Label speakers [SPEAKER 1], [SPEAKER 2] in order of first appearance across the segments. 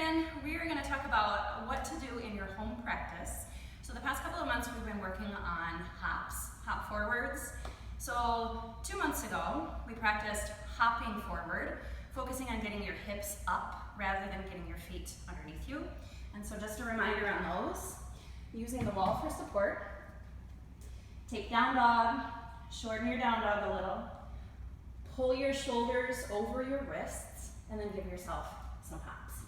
[SPEAKER 1] again, we are going to talk about what to do in your home practice. So the past couple of months we've been working on hops, hop forwards. So 2 months ago we practiced hopping forward, focusing on getting your hips up rather than getting your feet underneath you. And so just a reminder on those, using the wall for support. Take down dog, shorten your down dog a little, pull your shoulders over your wrists, and then give yourself some hops.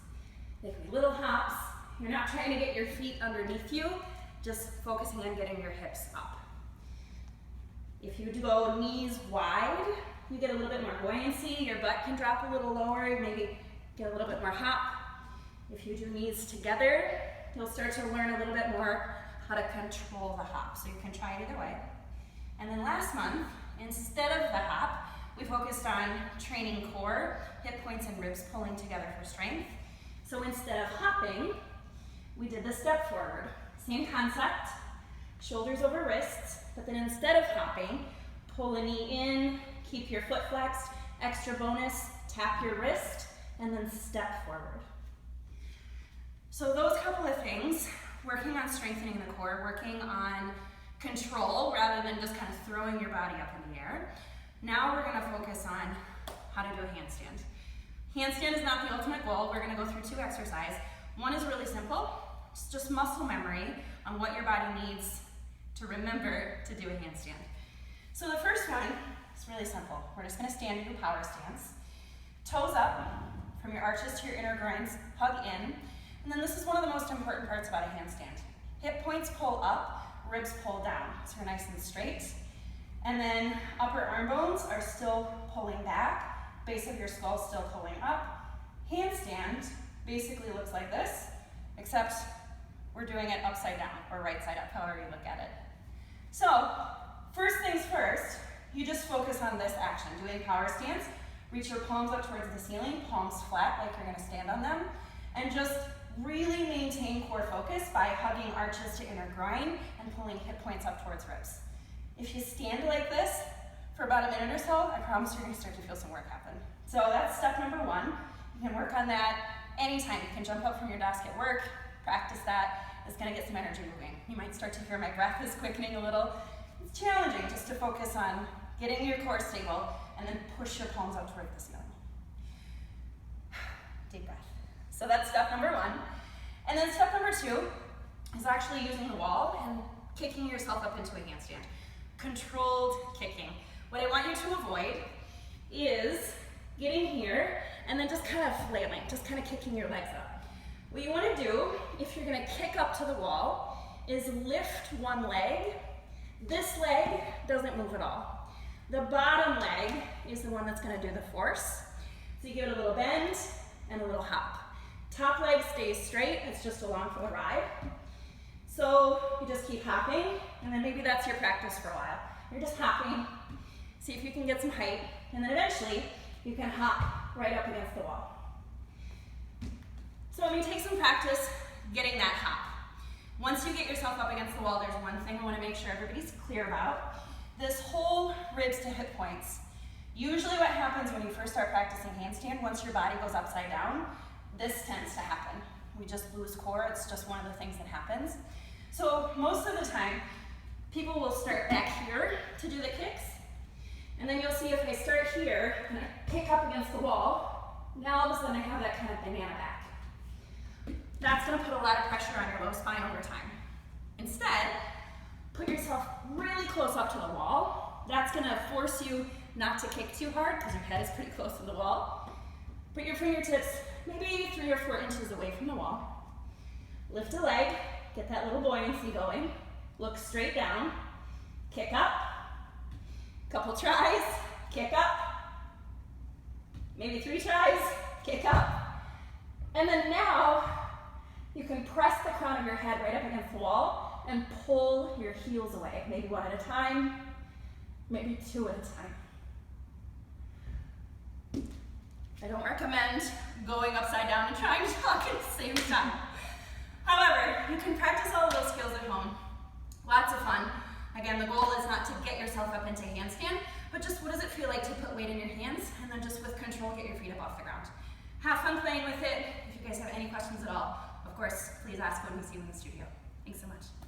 [SPEAKER 1] They can be little hops. You're not trying to get your feet underneath you, just focusing on getting your hips up. If you go knees wide, you get a little bit more buoyancy, your butt can drop a little lower, maybe get a little bit more hop. If you do knees together, you'll start to learn a little bit more how to control the hop, so you can try it either way. And then last month, instead of the hop, we focused on training core, hip points and ribs pulling together for strength. So instead of hopping, we did the step forward. Same concept, shoulders over wrists, but then instead of hopping, pull a knee in, keep your foot flexed, extra bonus, tap your wrist, and then step forward. So those couple of things, working on strengthening the core, working on control rather than just kind of throwing your body up in the air. Now we're going to focus on how to do a handstand. Handstand is not the ultimate goal. We're going to go through 2 exercises. One is really simple. It's just muscle memory on what your body needs to remember to do a handstand. So the first one is really simple. We're just going to stand and do power stance. Toes up from your arches to your inner groins, hug in. And then this is one of the most important parts about a handstand. Hip points pull up, ribs pull down. So you're nice and straight. And then upper arm bones are still pulling back, base of your skull still pulling up. Handstand basically looks like this, except we're doing it upside down or right side up, however you look at it. So first things first, you just focus on this action, doing power stance. Reach your palms up towards the ceiling, palms flat like you're going to stand on them, and just really maintain core focus by hugging arches to inner groin and pulling hip points up towards ribs. If you stand like this for about a minute or so, I promise you're going to start to feel some work happen. So that's step number 1. You can work on that anytime. You can jump up from your desk at work, practice that. It's going to get some energy moving. You might start to hear my breath is quickening a little. It's challenging just to focus on getting your core stable and then push your palms up toward the ceiling. Deep breath. So that's step number 1. And then step number 2 is actually using the wall and kicking yourself up into a handstand. Controlled kicking. What I want you to avoid is getting here and then just kind of flailing, just kind of kicking your legs up. What you want to do, if you're going to kick up to the wall, is lift one leg. This leg doesn't move at all. The bottom leg is the one that's going to do the force. So you give it a little bend and a little hop. Top leg stays straight, it's just along for the ride. So you just keep hopping, and then maybe that's your practice for a while. You're just hopping, see if you can get some height, and then eventually you can hop right up against the wall. So I'm going to take some practice getting that hop. Once you get yourself up against the wall, there's one thing I want to make sure everybody's clear about. This whole ribs to hip points. Usually what happens when you first start practicing handstand, once your body goes upside down, this tends to happen. We just lose core, it's just one of the things that happens. So most of the time, people will start back here to do the kicks, and then you'll see if I start here and I kick up against the wall, now all of a sudden I have that kind of banana back. That's going to put a lot of pressure on your low spine over time. Instead, put yourself really close up to the wall. That's going to force you not to kick too hard because your head is pretty close to the wall. Put your fingertips maybe 3 or 4 inches away from the wall. Lift a leg, get that little buoyancy going. Look straight down, kick up. Couple tries, kick up. Maybe 3 tries, kick up. And then now, you can press the crown of your head right up against the wall and pull your heels away. Maybe 1 at a time, maybe 2 at a time. I don't recommend going upside down and trying to talk at the same time. However, you can practice all of those skills at home. Lots of fun. Again, the goal is not to get yourself up into handstand, but just what does it feel like to put weight in your hands and then just with control get your feet up off the ground. Have fun playing with it. If you guys have any questions course, please ask when we see you in the studio. Thanks so much.